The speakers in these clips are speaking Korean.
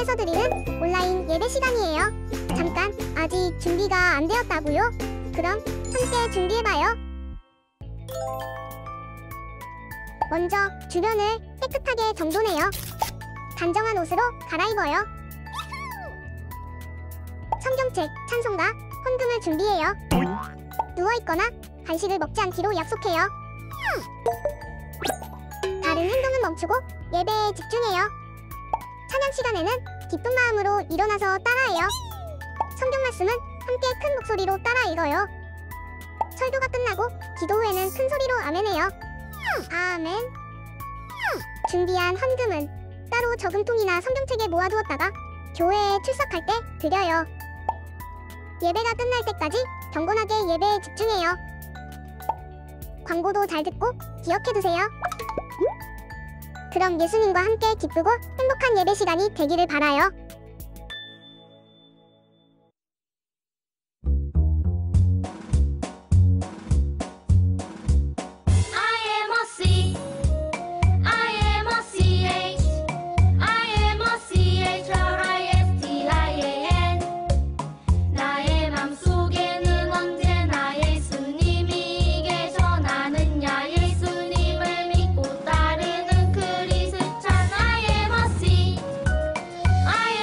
방송에서 드리는 온라인 예배 시간이에요. 잠깐, 아직 준비가 안 되었다고요? 그럼 함께 준비해봐요. 먼저 주변을 깨끗하게 정돈해요. 단정한 옷으로 갈아입어요. 성경책, 찬송가, 헌금을 준비해요. 누워있거나 간식을 먹지 않기로 약속해요. 다른 행동은 멈추고 예배에 집중해요. 찬양 시간에는 기쁜 마음으로 일어나서 따라해요. 성경 말씀은 함께 큰 목소리로 따라 읽어요. 설교가 끝나고 기도 후에는 큰 소리로 아멘해요. 아멘. 준비한 헌금은 따로 저금통이나 성경책에 모아두었다가 교회에 출석할 때 드려요. 예배가 끝날 때까지 경건하게 예배에 집중해요. 광고도 잘 듣고 기억해두세요. 그럼 예수님과 함께 기쁘고 행복한 예배 시간이 되기를 바라요. I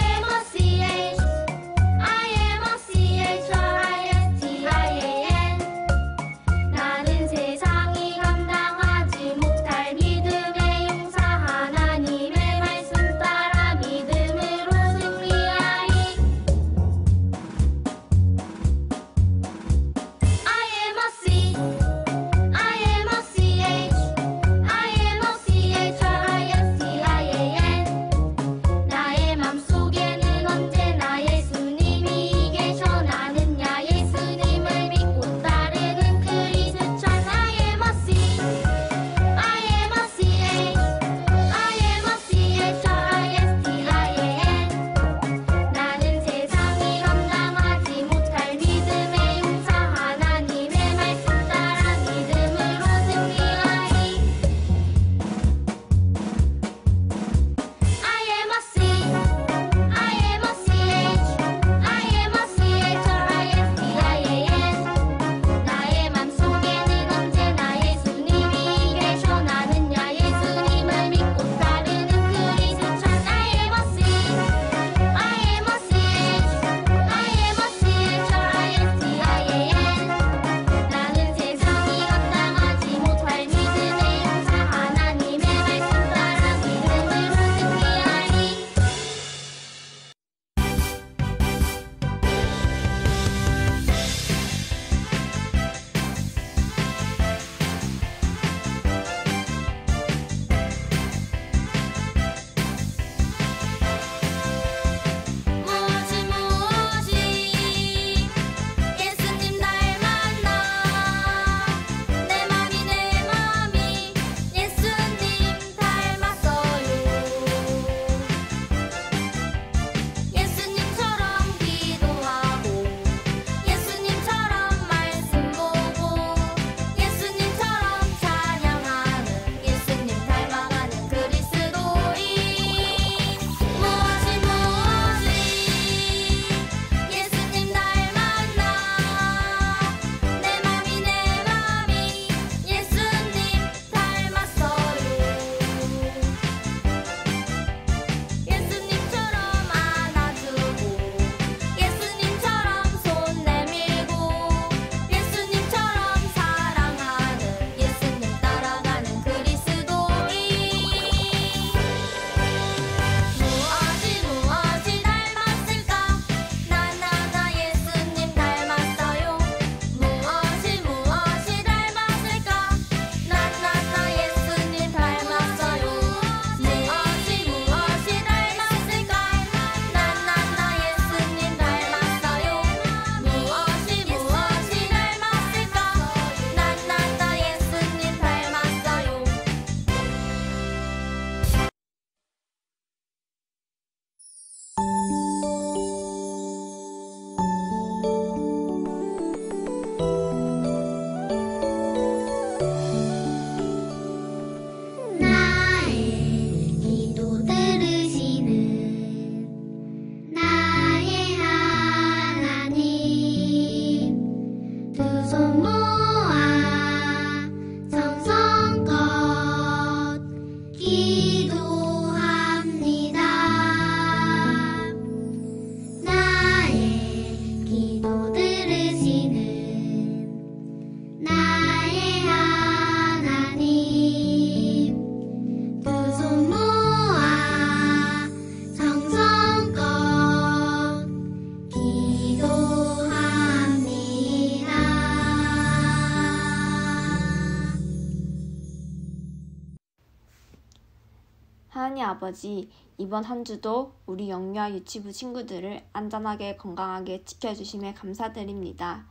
하나님 아버지, 이번 한 주도 우리 영유아 유치부 친구들을 안전하게 건강하게 지켜주심에 감사드립니다.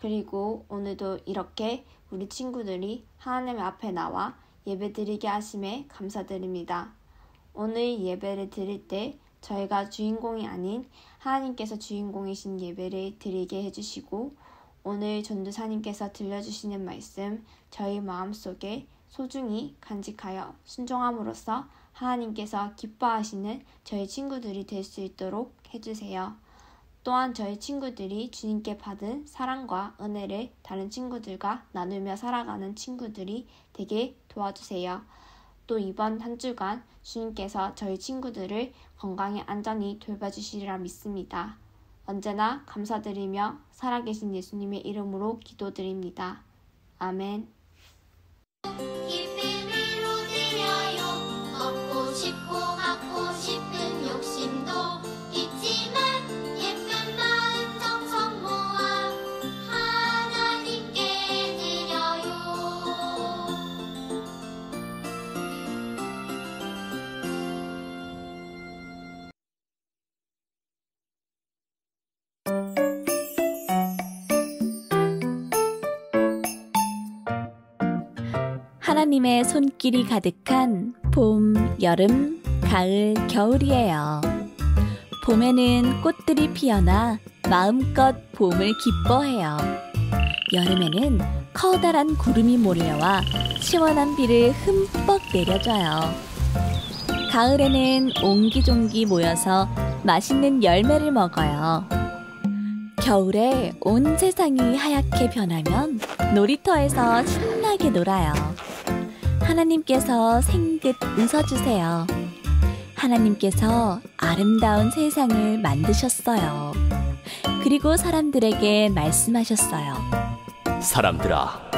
그리고 오늘도 이렇게 우리 친구들이 하나님 앞에 나와 예배드리게 하심에 감사드립니다. 오늘 예배를 드릴 때 저희가 주인공이 아닌 하나님께서 주인공이신 예배를 드리게 해주시고, 오늘 전도사님께서 들려주시는 말씀 저희 마음속에 소중히 간직하여 순종함으로써 하나님께서 기뻐하시는 저희 친구들이 될 수 있도록 해주세요. 또한 저희 친구들이 주님께 받은 사랑과 은혜를 다른 친구들과 나누며 살아가는 친구들이 되게 도와주세요. 또 이번 한 주간 주님께서 저희 친구들을 건강에 안전히 돌봐주시리라 믿습니다. 언제나 감사드리며 살아계신 예수님의 이름으로 기도드립니다. 아멘. 하나님의 손길이 가득한 봄, 여름, 가을, 겨울이에요. 봄에는 꽃들이 피어나 마음껏 봄을 기뻐해요. 여름에는 커다란 구름이 몰려와 시원한 비를 흠뻑 내려줘요. 가을에는 옹기종기 모여서 맛있는 열매를 먹어요. 겨울에 온 세상이 하얗게 변하면 놀이터에서 신나게 놀아요. 하나님께서 생긋 웃어주세요. 하나님께서 아름다운 세상을 만드셨어요. 그리고 사람들에게 말씀하셨어요. 사람들아,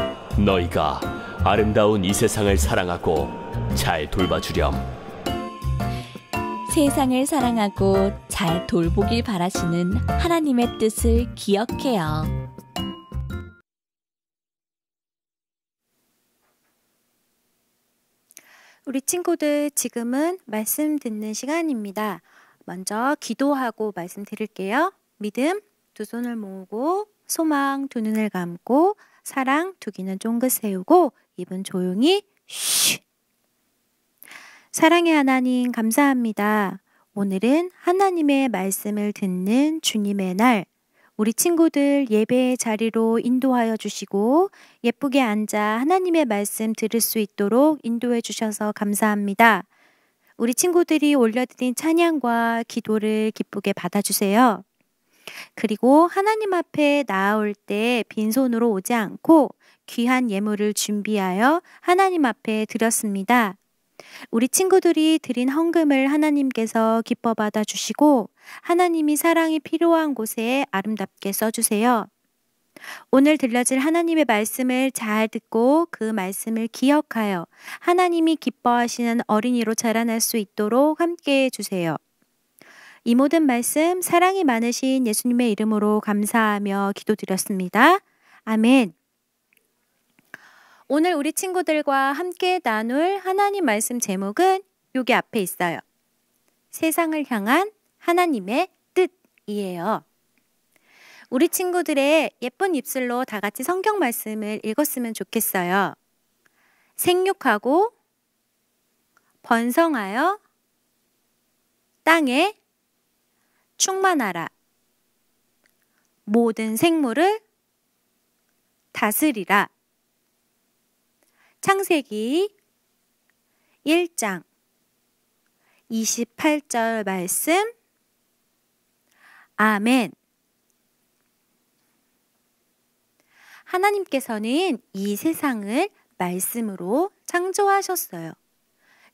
너희가 아름다운 이 세상을 사랑하고 잘 돌봐주렴. 세상을 사랑하고 잘 돌보길 바라시는 하나님의 뜻을 기억해요. 우리 친구들, 지금은 말씀 듣는 시간입니다. 먼저 기도하고 말씀 드릴게요. 믿음 두 손을 모으고, 소망 두 눈을 감고, 사랑 두 귀는 쫑긋 세우고, 입은 조용히 쉬. 사랑의 하나님, 감사합니다. 오늘은 하나님의 말씀을 듣는 주님의 날, 우리 친구들 예배의 자리로 인도하여 주시고 예쁘게 앉아 하나님의 말씀 들을 수 있도록 인도해 주셔서 감사합니다. 우리 친구들이 올려드린 찬양과 기도를 기쁘게 받아주세요. 그리고 하나님 앞에 나아올 때 빈손으로 오지 않고 귀한 예물을 준비하여 하나님 앞에 드렸습니다. 우리 친구들이 드린 헌금을 하나님께서 기뻐 받아주시고 하나님이 사랑이 필요한 곳에 아름답게 써주세요. 오늘 들려질 하나님의 말씀을 잘 듣고 그 말씀을 기억하여 하나님이 기뻐하시는 어린이로 자라날 수 있도록 함께해 주세요. 이 모든 말씀 사랑이 많으신 예수님의 이름으로 감사하며 기도드렸습니다. 아멘. 오늘 우리 친구들과 함께 나눌 하나님 말씀 제목은 여기 앞에 있어요. 세상을 향한 하나님의 뜻이에요. 우리 친구들의 예쁜 입술로 다 같이 성경 말씀을 읽었으면 좋겠어요. 생육하고 번성하여 땅에 충만하라. 모든 생물을 다스리라. 창세기 1장 28절 말씀. 아멘. 하나님께서는 이 세상을 말씀으로 창조하셨어요.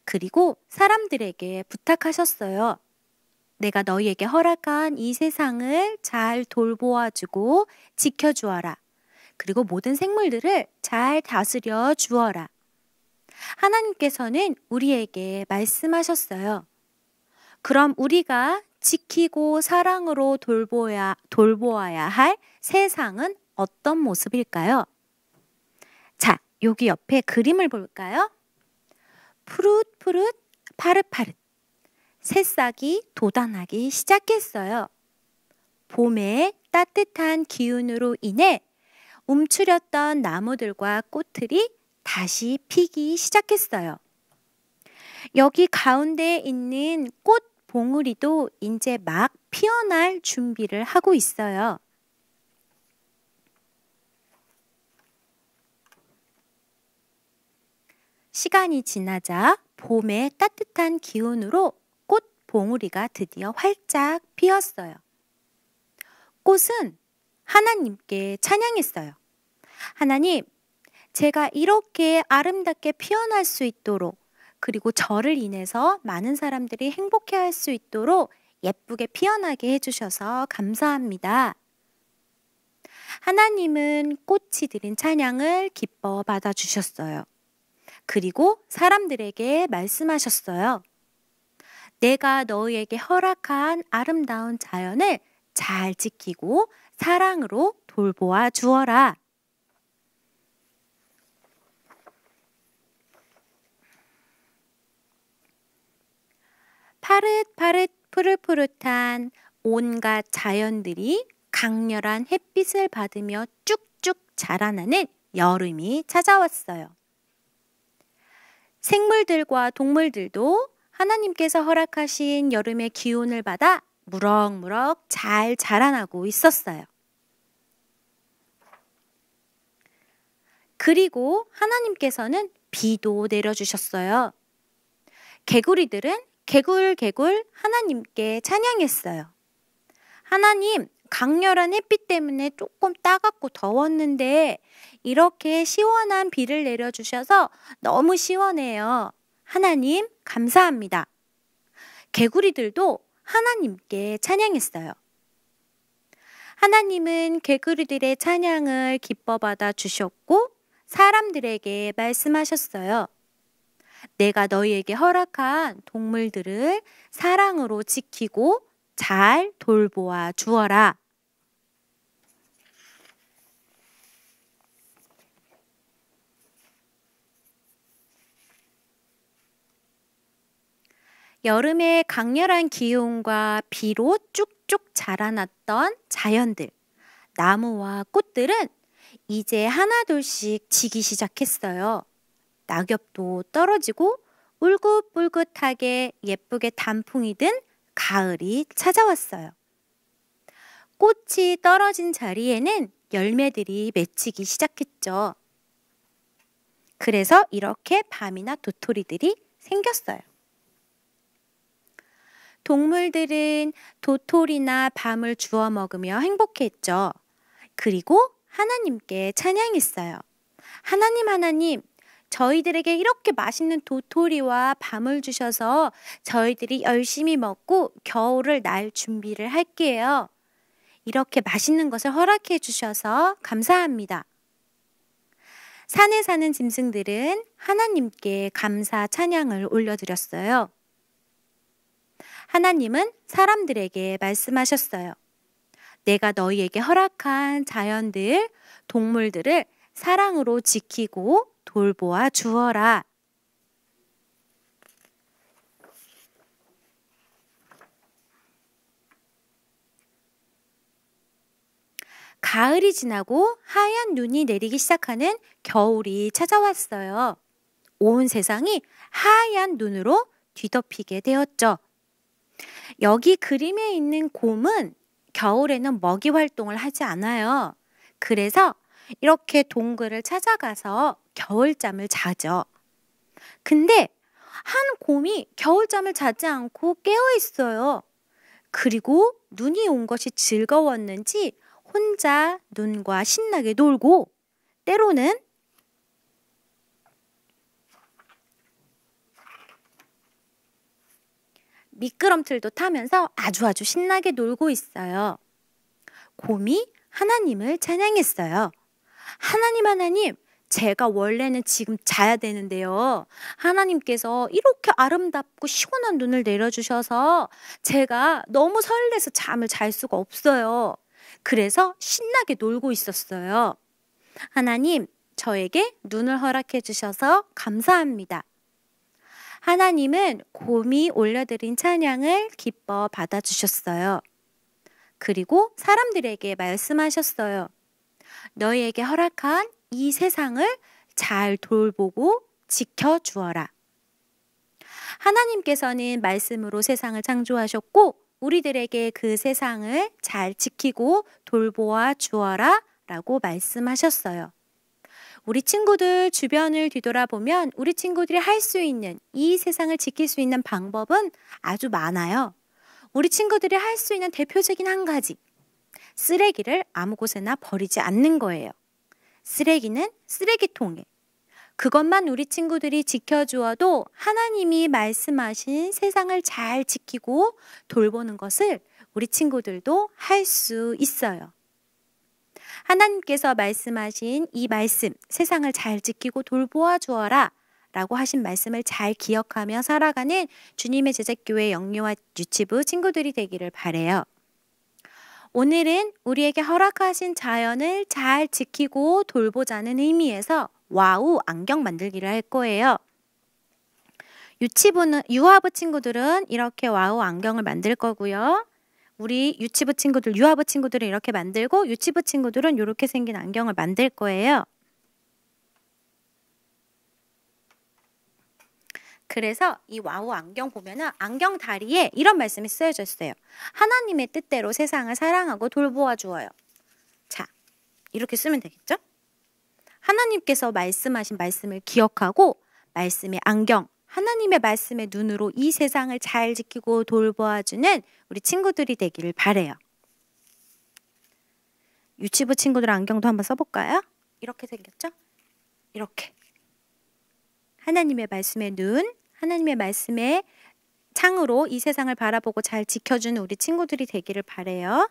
그리고 사람들에게 부탁하셨어요. 내가 너희에게 허락한 이 세상을 잘 돌보아주고 지켜주어라. 그리고 모든 생물들을 잘 다스려 주어라. 하나님께서는 우리에게 말씀하셨어요. 그럼 우리가 지키고 사랑으로 돌보아야 할 세상은 어떤 모습일까요? 자, 여기 옆에 그림을 볼까요? 푸릇푸릇 파릇파릇. 새싹이 돋아나기 시작했어요. 봄의 따뜻한 기운으로 인해 움츠렸던 나무들과 꽃들이 다시 피기 시작했어요. 여기 가운데에 있는 꽃 봉우리도 이제 막 피어날 준비를 하고 있어요. 시간이 지나자 봄의 따뜻한 기운으로 꽃 봉우리가 드디어 활짝 피었어요. 꽃은 하나님께 찬양했어요. 하나님, 제가 이렇게 아름답게 피어날 수 있도록, 그리고 저를 인해서 많은 사람들이 행복해할 수 있도록 예쁘게 피어나게 해주셔서 감사합니다. 하나님은 꽃이 드린 찬양을 기뻐 받아주셨어요. 그리고 사람들에게 말씀하셨어요. 내가 너희에게 허락한 아름다운 자연을 잘 지키고 사랑으로 돌보아 주어라. 파릇파릇 푸릇푸릇한 온갖 자연들이 강렬한 햇빛을 받으며 쭉쭉 자라나는 여름이 찾아왔어요. 생물들과 동물들도 하나님께서 허락하신 여름의 기운을 받아 무럭무럭 잘 자라나고 있었어요. 그리고 하나님께서는 비도 내려주셨어요. 개구리들은 개굴개굴 하나님께 찬양했어요. 하나님, 강렬한 햇빛 때문에 조금 따갑고 더웠는데 이렇게 시원한 비를 내려주셔서 너무 시원해요. 하나님, 감사합니다. 개구리들도 하나님께 찬양했어요. 하나님은 개구리들의 찬양을 기뻐 받아 주셨고 사람들에게 말씀하셨어요. 내가 너희에게 허락한 동물들을 사랑으로 지키고 잘 돌보아 주어라. 여름의 강렬한 기온과 비로 쭉쭉 자라났던 자연들, 나무와 꽃들은 이제 하나둘씩 지기 시작했어요. 낙엽도 떨어지고 울긋불긋하게 예쁘게 단풍이 든 가을이 찾아왔어요. 꽃이 떨어진 자리에는 열매들이 맺히기 시작했죠. 그래서 이렇게 밤이나 도토리들이 생겼어요. 동물들은 도토리나 밤을 주워 먹으며 행복했죠. 그리고 하나님께 찬양했어요. 하나님, 저희들에게 이렇게 맛있는 도토리와 밤을 주셔서 저희들이 열심히 먹고 겨울을 날 준비를 할게요. 이렇게 맛있는 것을 허락해 주셔서 감사합니다. 산에 사는 짐승들은 하나님께 감사 찬양을 올려드렸어요. 하나님은 사람들에게 말씀하셨어요. 내가 너희에게 허락한 자연들, 동물들을 사랑으로 지키고 돌보아 주어라. 가을이 지나고 하얀 눈이 내리기 시작하는 겨울이 찾아왔어요. 온 세상이 하얀 눈으로 뒤덮이게 되었죠. 여기 그림에 있는 곰은 겨울에는 먹이 활동을 하지 않아요. 그래서 이렇게 동굴을 찾아가서 겨울잠을 자죠. 근데 한 곰이 겨울잠을 자지 않고 깨어 있어요. 그리고 눈이 온 것이 즐거웠는지 혼자 눈과 신나게 놀고 때로는 미끄럼틀도 타면서 아주 신나게 놀고 있어요. 곰이 하나님을 찬양했어요. 하나님, 제가 원래는 지금 자야 되는데요. 하나님께서 이렇게 아름답고 시원한 눈을 내려주셔서 제가 너무 설레서 잠을 잘 수가 없어요. 그래서 신나게 놀고 있었어요. 하나님, 저에게 눈을 허락해 주셔서 감사합니다. 하나님은 곰이 올려드린 찬양을 기뻐 받아주셨어요. 그리고 사람들에게 말씀하셨어요. 너희에게 허락한 이 세상을 잘 돌보고 지켜주어라. 하나님께서는 말씀으로 세상을 창조하셨고 우리들에게 그 세상을 잘 지키고 돌보아 주어라 라고 말씀하셨어요. 우리 친구들 주변을 뒤돌아보면 우리 친구들이 할 수 있는 이 세상을 지킬 수 있는 방법은 아주 많아요. 우리 친구들이 할 수 있는 대표적인 한 가지, 쓰레기를 아무 곳에나 버리지 않는 거예요. 쓰레기는 쓰레기통에. 그것만 우리 친구들이 지켜주어도 하나님이 말씀하신 세상을 잘 지키고 돌보는 것을 우리 친구들도 할 수 있어요. 하나님께서 말씀하신 이 말씀, 세상을 잘 지키고 돌보아 주어라 라고 하신 말씀을 잘 기억하며 살아가는 주님의 제자교회 영유아 유치부 친구들이 되기를 바라요. 오늘은 우리에게 허락하신 자연을 잘 지키고 돌보자는 의미에서 와우 안경 만들기를 할 거예요. 유아부 친구들은 이렇게 와우 안경을 만들 거고요. 우리 유치부 친구들, 유아부 친구들은 이렇게 만들고 유치부 친구들은 이렇게 생긴 안경을 만들 거예요. 그래서 이 와우 안경 보면은 안경 다리에 이런 말씀이 쓰여져 있어요. 하나님의 뜻대로 세상을 사랑하고 돌보아 주어요. 자, 이렇게 쓰면 되겠죠? 하나님께서 말씀하신 말씀을 기억하고 말씀의 안경, 하나님의 말씀의 눈으로 이 세상을 잘 지키고 돌보아주는 우리 친구들이 되기를 바라요. 유치부 친구들 안경도 한번 써볼까요? 이렇게 생겼죠? 이렇게. 하나님의 말씀의 눈, 하나님의 말씀의 창으로 이 세상을 바라보고 잘 지켜주는 우리 친구들이 되기를 바라요.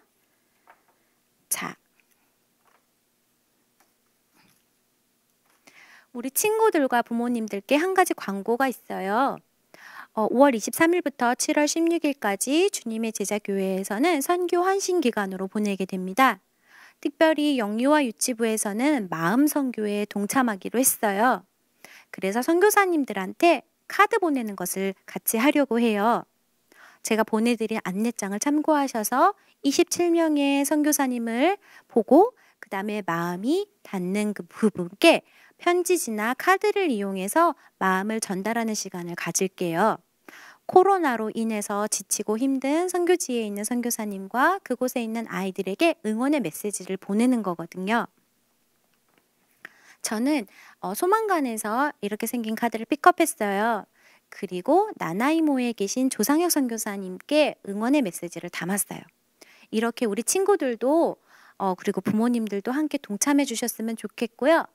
자, 우리 친구들과 부모님들께 한 가지 광고가 있어요. 5월 23일부터 7월 16일까지 주님의 제자교회에서는 선교 환신 기간으로 보내게 됩니다. 특별히 영유아 유치부에서는 마음 선교에 동참하기로 했어요. 그래서 선교사님들한테 카드 보내는 것을 같이 하려고 해요. 제가 보내드린 안내장을 참고하셔서 27명의 선교사님을 보고 그 다음에 마음이 닿는 그 부분께 편지지나 카드를 이용해서 마음을 전달하는 시간을 가질게요. 코로나로 인해서 지치고 힘든 선교지에 있는 선교사님과 그곳에 있는 아이들에게 응원의 메시지를 보내는 거거든요. 저는 소망관에서 이렇게 생긴 카드를 픽업했어요. 그리고 나나이모에 계신 조상혁 선교사님께 응원의 메시지를 담았어요. 이렇게 우리 친구들도 그리고 부모님들도 함께 동참해 주셨으면 좋겠고요.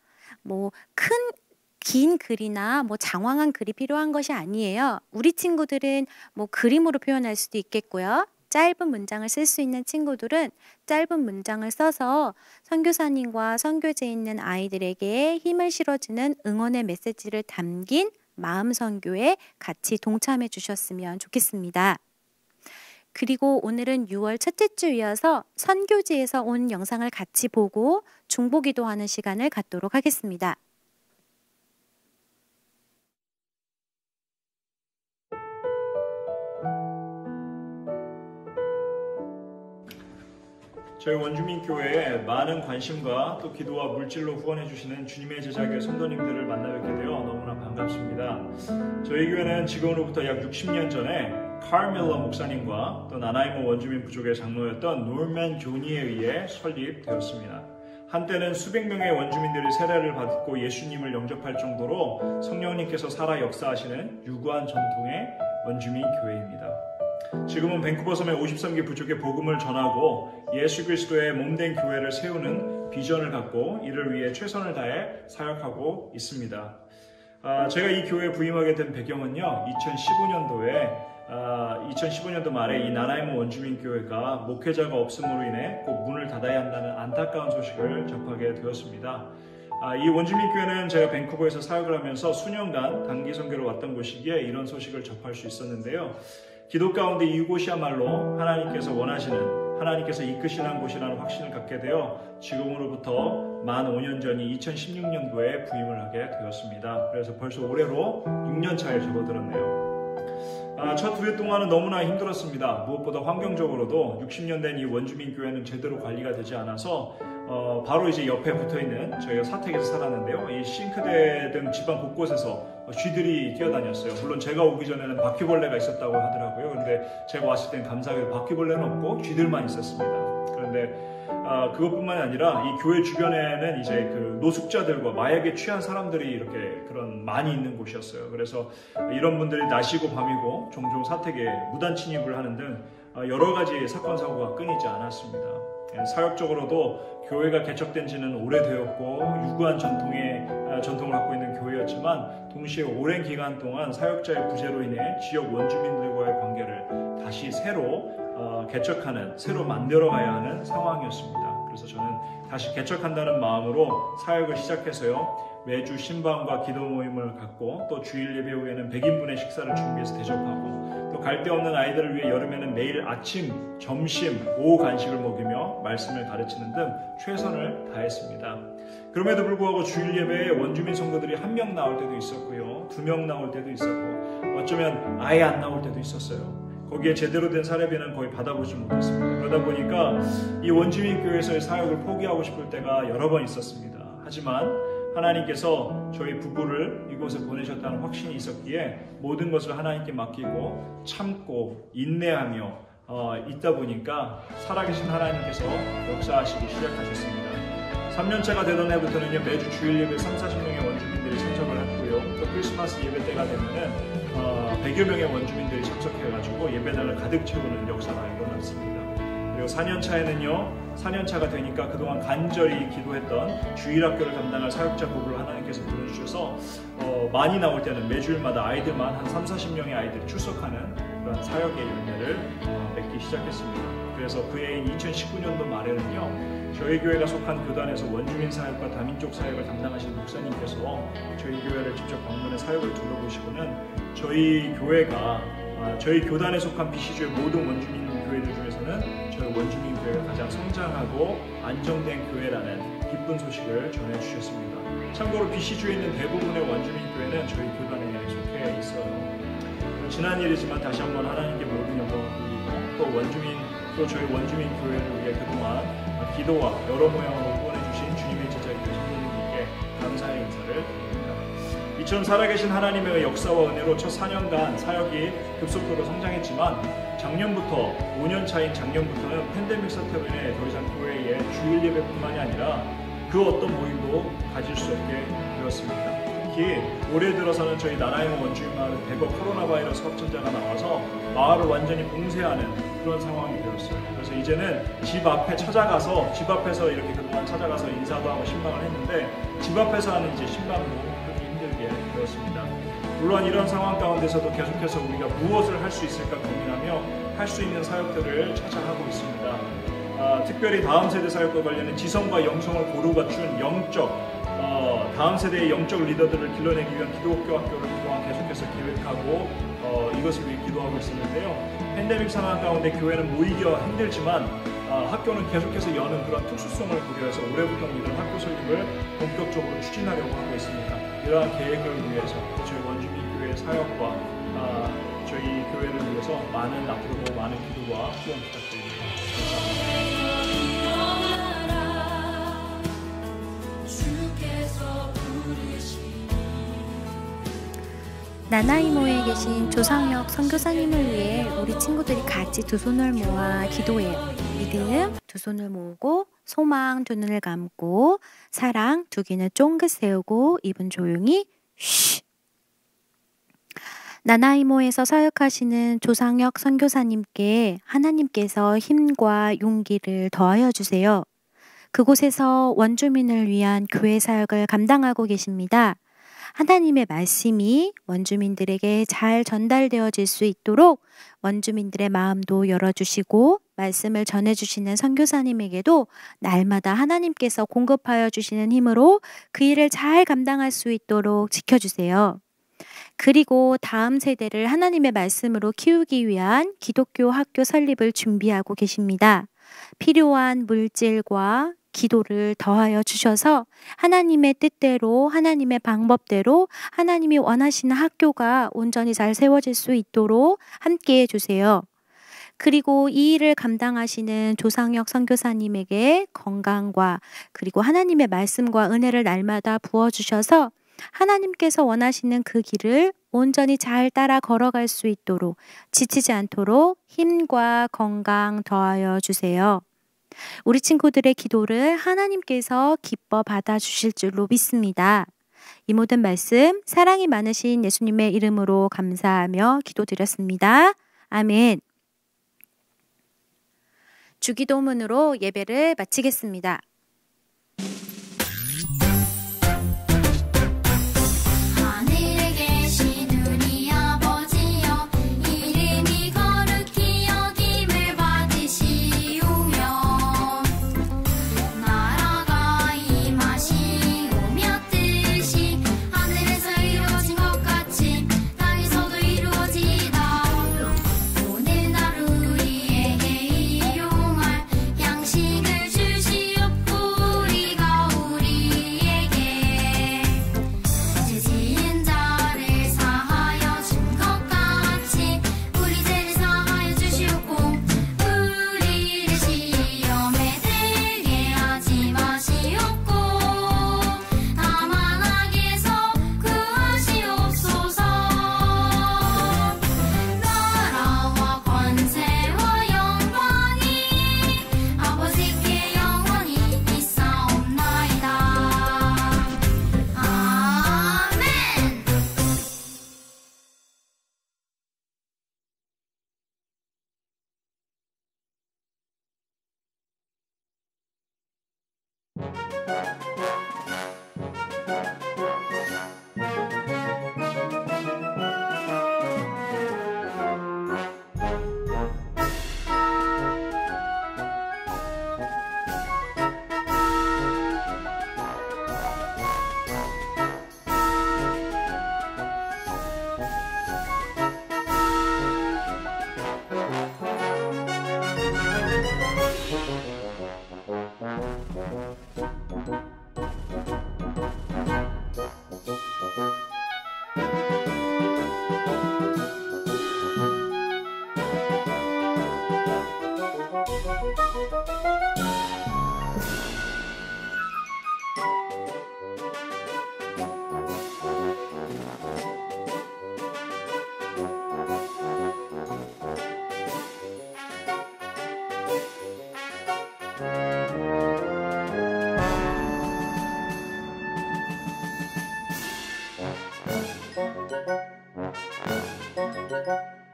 긴 글이나 장황한 글이 필요한 것이 아니에요. 우리 친구들은 그림으로 표현할 수도 있겠고요. 짧은 문장을 쓸 수 있는 친구들은 짧은 문장을 써서 선교사님과 선교지에 있는 아이들에게 힘을 실어주는 응원의 메시지를 담긴 마음 선교에 같이 동참해 주셨으면 좋겠습니다. 그리고 오늘은 6월 첫째 주이어서 선교지에서 온 영상을 같이 보고 중보기도하는 시간을 갖도록 하겠습니다. 저희 원주민교회에 많은 관심과 또 기도와 물질로 후원해 주시는 주님의 제자교회 성도님들을 만나뵙게 되어 너무나 반갑습니다. 저희 교회는 지금으로부터 약 60년 전에 카밀러 목사님과 또 나나이모 원주민 부족의 장로였던 노먼 조니에 의해 설립되었습니다. 한때는 수백 명의 원주민들이 세례를 받고 예수님을 영접할 정도로 성령님께서 살아 역사하시는 유구한 전통의 원주민 교회입니다. 지금은 밴쿠버 섬의 53개 부족의 복음을 전하고 예수 그리스도의 몸된 교회를 세우는 비전을 갖고 이를 위해 최선을 다해 사역하고 있습니다. 제가 이 교회에 부임하게 된 배경은요, 2015년도 말에 이 나나이모 원주민교회가 목회자가 없음으로 인해 꼭 문을 닫아야 한다는 안타까운 소식을 접하게 되었습니다. 이 원주민교회는 제가 밴쿠버에서 사역을 하면서 수년간 단기 선교로 왔던 곳이기에 이런 소식을 접할 수 있었는데요. 기도 가운데 이곳이야말로 하나님께서 원하시는 하나님께서 이끄시는 곳이라는 확신을 갖게 되어 지금으로부터 만 5년 전인 2016년도에 부임을 하게 되었습니다. 그래서 벌써 올해로 6년 차에 접어들었네요. 첫 2해 동안은 너무나 힘들었습니다. 무엇보다 환경적으로도 60년 된 이 원주민 교회는 제대로 관리가 되지 않아서 바로 이제 옆에 붙어있는 저희가 사택에서 살았는데요. 이 싱크대 등 집안 곳곳에서 쥐들이 뛰어다녔어요. 물론 제가 오기 전에는 바퀴벌레가 있었다고 하더라고요. 그런데 제가 왔을 땐 감사하게 바퀴벌레는 없고 쥐들만 있었습니다. 그런데 그것뿐만이 아니라 이 교회 주변에는 이제 그 노숙자들과 마약에 취한 사람들이 이렇게 그런 많이 있는 곳이었어요. 그래서 이런 분들이 낮이고 밤이고 종종 사택에 무단 침입을 하는 등 여러 가지 사건 사고가 끊이지 않았습니다. 사역적으로도 교회가 개척된 지는 오래되었고 유구한 전통을 갖고 있는 교회였지만 동시에 오랜 기간 동안 사역자의 부재로 인해 지역 원주민들과의 관계를 다시 새로 개척하는, 새로 만들어가야 하는 상황이었습니다. 그래서 저는 다시 개척한다는 마음으로 사역을 시작해서요. 매주 신방과 기도 모임을 갖고 또 주일 예배 후에는 100인분의 식사를 준비해서 대접하고 또 갈 데 없는 아이들을 위해 여름에는 매일 아침, 점심, 오후 간식을 먹이며 말씀을 가르치는 등 최선을 다했습니다. 그럼에도 불구하고 주일 예배에 원주민 성도들이 1명 나올 때도 있었고요. 2명 나올 때도 있었고 어쩌면 아예 안 나올 때도 있었어요. 거기에 제대로 된 사례비는 거의 받아보지 못했습니다. 그러다 보니까 이 원주민 교회에서의 사역을 포기하고 싶을 때가 여러 번 있었습니다. 하지만 하나님께서 저희 부부를 이곳에 보내셨다는 확신이 있었기에 모든 것을 하나님께 맡기고 참고 인내하며 있다 보니까 살아계신 하나님께서 역사하시기 시작하셨습니다. 3년차가 되던 해부터는요, 매주 주일 예배 30-40명의 원주민들이 참석을 했고요. 또 크리스마스 예배 때가 되면은 100여 명의 원주민들이 참석해가지고 예배당을 가득 채우는 역사가 일어났습니다. 그리고 4년차가 되니까 그동안 간절히 기도했던 주일학교를 담당할 사역자 부부를 하나님께서 보내주셔서 많이 나올 때는 매주일마다 아이들만 한 30-40명의 아이들이 출석하는 그런 사역의 열매를 맺기 시작했습니다. 그래서 그 해인 2019년도 말에는요, 저희 교회가 속한 교단에서 원주민 사역과 다민족 사역을 담당하시는 목사님께서 저희 교회를 직접 방문해 사역을 둘러보시고는 저희 교회가 저희 교단에 속한 BC주의 모든 원주민 교회들 중에서는 저희 원주민 교회가 가장 성장하고 안정된 교회라는 기쁜 소식을 전해주셨습니다. 참고로 BC주에 있는 대부분의 원주민 교회는 저희 교단에 속해 있어요. 지난 일이지만 다시 한번 하나님께 모든 영광을 돌리고 또 저희 원주민 교회를 위해 그동안 기도와 여러 모양으로 후원해주신 주님의 제자이신 성도님께 감사의 인사를 드립니다. 이처럼 살아계신 하나님의 역사와 은혜로 첫 4년간 사역이 급속도로 성장했지만 작년부터 5년 차인 작년부터는 팬데믹 사태로 인해 더 이상 교회에 주일 예배뿐만이 아니라 그 어떤 모임도 가질 수 없게 되었습니다. 특히 올해 들어서는 저희 나나이모 원주민 마을은 대거 코로나 바이러스 확진자가 나와서 마을을 완전히 봉쇄하는 그런 상황이 되었어요. 그래서 이제는 집 앞에서 이렇게 그동안 찾아가서 인사도 하고 신방을 했는데 집 앞에서 하는 이제 신방도 하기 힘들게 되었습니다. 물론 이런 상황 가운데서도 계속해서 우리가 무엇을 할 수 있을까 고민하며 할 수 있는 사역들을 찾아가고 있습니다. 특별히 다음 세대 사역과 관련된 지성과 영성을 고루 갖춘 다음 세대의 영적 리더들을 길러내기 위한 기독교 학교를 그동안 계속해서 계획하고 이것을 위해 기도하고 있었는데요. 팬데믹 상황 가운데 교회는 모이기가 힘들지만 학교는 계속해서 여는 그런 특수성을 고려해서 올해부터 이런 학교 설립을 본격적으로 추진하려고 하고 있습니다. 이러한 계획을 위해서 저희 원주민 교회 사역과 저희 교회를 위해서 앞으로도 많은 기도와 후원 부탁드립니다. 감사합니다. 나나이모에 계신 조상혁 선교사님을 위해 우리 친구들이 같이 두 손을 모아 기도해요. 믿음 두 손을 모으고, 소망 두 눈을 감고, 사랑 두 귀는 쫑긋 세우고, 입은 조용히 쉬. 나나이모에서 사역하시는 조상혁 선교사님께 하나님께서 힘과 용기를 더하여 주세요. 그곳에서 원주민을 위한 교회 사역을 감당하고 계십니다. 하나님의 말씀이 원주민들에게 잘 전달되어질 수 있도록 원주민들의 마음도 열어주시고 말씀을 전해주시는 선교사님에게도 날마다 하나님께서 공급하여 주시는 힘으로 그 일을 잘 감당할 수 있도록 지켜주세요. 그리고 다음 세대를 하나님의 말씀으로 키우기 위한 기독교 학교 설립을 준비하고 계십니다. 필요한 물질과 기도를 더하여 주셔서 하나님의 뜻대로, 하나님의 방법대로 하나님이 원하시는 학교가 온전히 잘 세워질 수 있도록 함께해 주세요. 그리고 이 일을 감당하시는 조상혁 선교사님에게 건강과 그리고 하나님의 말씀과 은혜를 날마다 부어주셔서 하나님께서 원하시는 그 길을 온전히 잘 따라 걸어갈 수 있도록 지치지 않도록 힘과 건강 더하여 주세요. 우리 친구들의 기도를 하나님께서 기뻐 받아주실 줄로 믿습니다. 이 모든 말씀 사랑이 많으신 예수님의 이름으로 감사하며 기도드렸습니다. 아멘. 주기도문으로 예배를 마치겠습니다.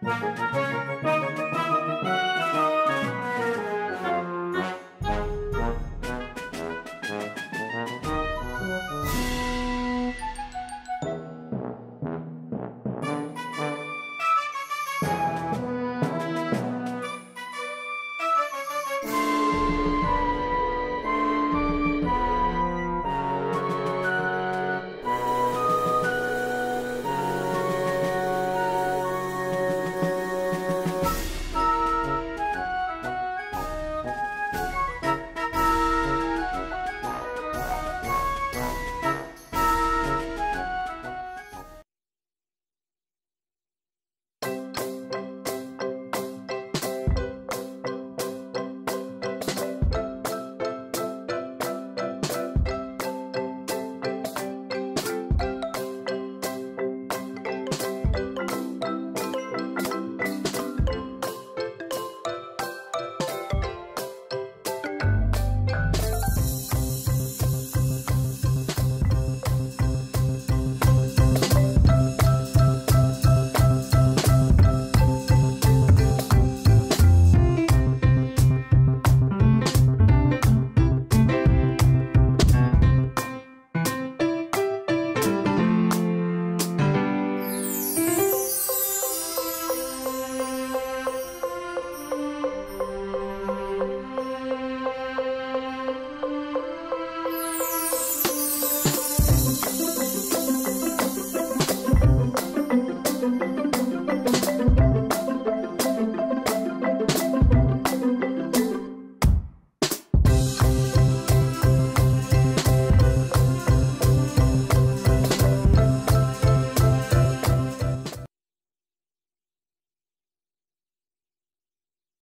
Thank you.